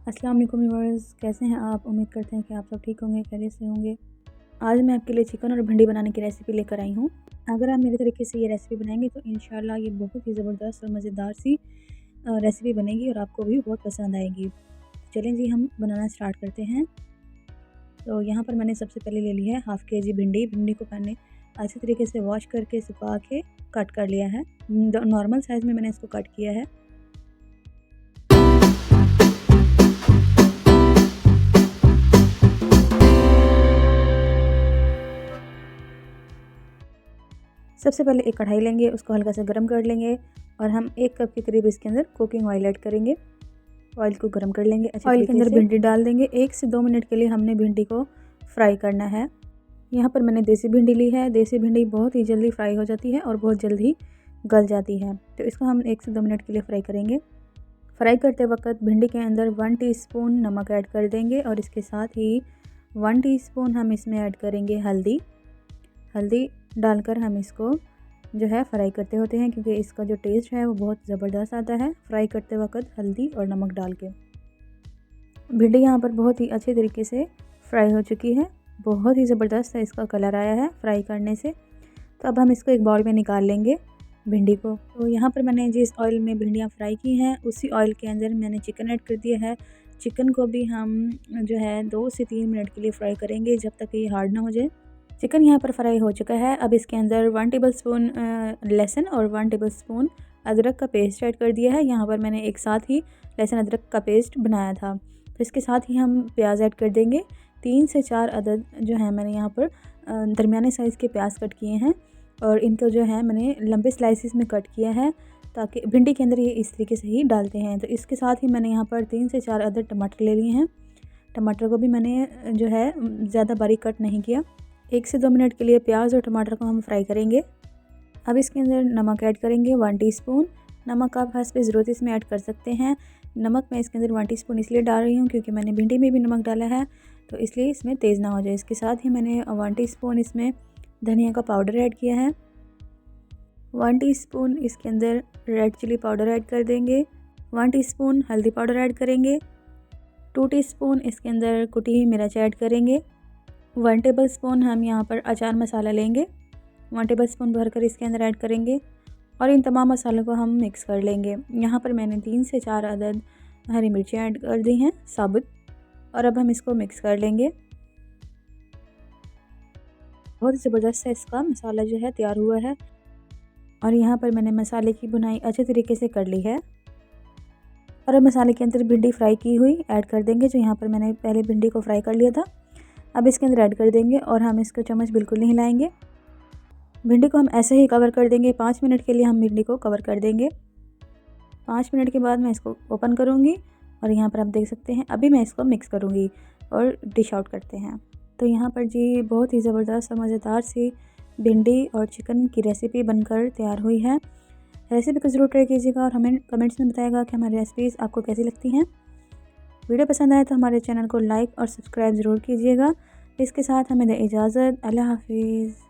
अस्सलाम वालेकुम व्यूअर्स, कैसे हैं आप। उम्मीद करते हैं कि आप सब ठीक होंगे, खैरियत से होंगे। आज मैं आपके लिए चिकन और भिंडी बनाने की रेसिपी लेकर आई हूँ। अगर आप मेरे तरीके से ये रेसिपी बनाएंगे तो इंशाल्लाह ये बहुत ही ज़बरदस्त और मज़ेदार सी रेसिपी बनेगी और आपको भी बहुत पसंद आएगी। चलें जी, हम बनाना स्टार्ट करते हैं। तो यहाँ पर मैंने सबसे पहले ले लिया है हाफ़ केजी भिंडी। भिंडी को मैंने अच्छे तरीके से वॉश करके सुखा के कट कर लिया है। नॉर्मल साइज़ में मैंने इसको कट किया है। सबसे पहले एक कढ़ाई लेंगे, उसको हल्का सा गर्म कर लेंगे और हम 1 कप के करीब इसके अंदर कुकिंग ऑयल ऐड करेंगे। ऑयल को गर्म कर लेंगे। ऑयल के अंदर भिंडी डाल देंगे। 1 से 2 मिनट के लिए हमने भिंडी को फ्राई करना है। यहाँ पर मैंने देसी भिंडी ली है। देसी भिंडी बहुत ही जल्दी फ्राई हो जाती है और बहुत जल्दी गल जाती है, तो इसको हम 1 से 2 मिनट के लिए फ्राई करेंगे। फ्राई करते वक्त भिंडी के अंदर 1 टीस्पून नमक ऐड कर देंगे और इसके साथ ही 1 टीस्पून हम इसमें ऐड करेंगे हल्दी डालकर हम इसको जो है फ्राई करते होते हैं, क्योंकि इसका जो टेस्ट है वो बहुत ज़बरदस्त आता है फ्राई करते वक्त हल्दी और नमक डाल के। भिंडी यहाँ पर बहुत ही अच्छे तरीके से फ्राई हो चुकी है। बहुत ही ज़बरदस्त है इसका कलर आया है फ्राई करने से। तो अब हम इसको एक बाउल में निकाल लेंगे भिंडी को। तो यहाँ पर मैंने जिस ऑयल में भिंडियाँ फ्राई की हैं उसी ऑयल के अंदर मैंने चिकन ऐड कर दिया है। चिकन को भी हम जो है 2 से 3 मिनट के लिए फ्राई करेंगे, जब तक ये हार्ड ना हो जाए। चिकन यहाँ पर फ्राई हो चुका है। अब इसके अंदर 1 टेबलस्पून लहसुन और 1 टेबलस्पून अदरक का पेस्ट ऐड कर दिया है। यहाँ पर मैंने एक साथ ही लहसुन अदरक का पेस्ट बनाया था। तो इसके साथ ही हम प्याज ऐड कर देंगे। 3 से 4 अदद जो है मैंने यहाँ पर दरमियाने साइज़ के प्याज कट किए हैं और इनको जो है मैंने लंबे स्लाइसिस में कट किया है, ताकि भिंडी के अंदर ये इस तरीके से ही डालते हैं। तो इसके साथ ही मैंने यहाँ पर 3 से 4 अदद टमाटर ले लिए हैं। टमाटर को भी मैंने जो है ज़्यादा बारीक कट नहीं किया। 1 से 2 मिनट के लिए प्याज और टमाटर को हम फ्राई करेंगे। अब इसके अंदर नमक ऐड करेंगे 1 टीस्पून। नमक आप हस्ब ज़रूरत इसमें ऐड कर सकते हैं। नमक मैं इसके अंदर 1 टीस्पून इसलिए डाल रही हूँ क्योंकि मैंने भिंडी में भी नमक डाला है, तो इसलिए इसमें तेज़ ना हो जाए। इसके साथ ही मैंने 1 टीस्पून इसमें धनिया का पाउडर ऐड किया है। 1 टीस्पून इसके अंदर रेड चिली पाउडर ऐड कर देंगे। 1 टीस्पून हल्दी पाउडर ऐड करेंगे। 2 टीस्पून इसके अंदर कुटी हुई मिर्च ऐड करेंगे। 1 टेबलस्पून हम यहाँ पर अचार मसाला लेंगे, 1 टेबलस्पून भरकर इसके अंदर ऐड करेंगे और इन तमाम मसालों को हम मिक्स कर लेंगे। यहाँ पर मैंने 3 से 4 अदद हरी मिर्चें ऐड कर दी हैं साबुत, और अब हम इसको मिक्स कर लेंगे। बहुत ज़बरदस्त है इसका मसाला जो है तैयार हुआ है और यहाँ पर मैंने मसाले की भुनाई अच्छे तरीके से कर ली है। और अब मसाले के अंदर भिंडी फ्राई की हुई ऐड कर देंगे, जो यहाँ पर मैंने पहले भिंडी को फ्राई कर लिया था। अब इसके अंदर ऐड कर देंगे और हम इसको चम्मच बिल्कुल नहीं हिलाएंगे। भिंडी को हम ऐसे ही कवर कर देंगे। 5 मिनट के लिए हम भिंडी को कवर कर देंगे। 5 मिनट के बाद मैं इसको ओपन करूँगी और यहाँ पर आप देख सकते हैं अभी मैं इसको मिक्स करूँगी और डिश आउट करते हैं। तो यहाँ पर जी बहुत ही ज़बरदस्त और मज़ेदार सी भिंडी और चिकन की रेसिपी बनकर तैयार हुई है। रेसिपी को ज़रूर ट्राई कीजिएगा और हमें कमेंट्स में बताइएगा कि हमारी रेसिपीज़ आपको कैसी लगती हैं। वीडियो पसंद आए तो हमारे चैनल को लाइक और सब्सक्राइब ज़रूर कीजिएगा। इसके साथ हमें दें इजाज़त। अल्लाह हाफिज़।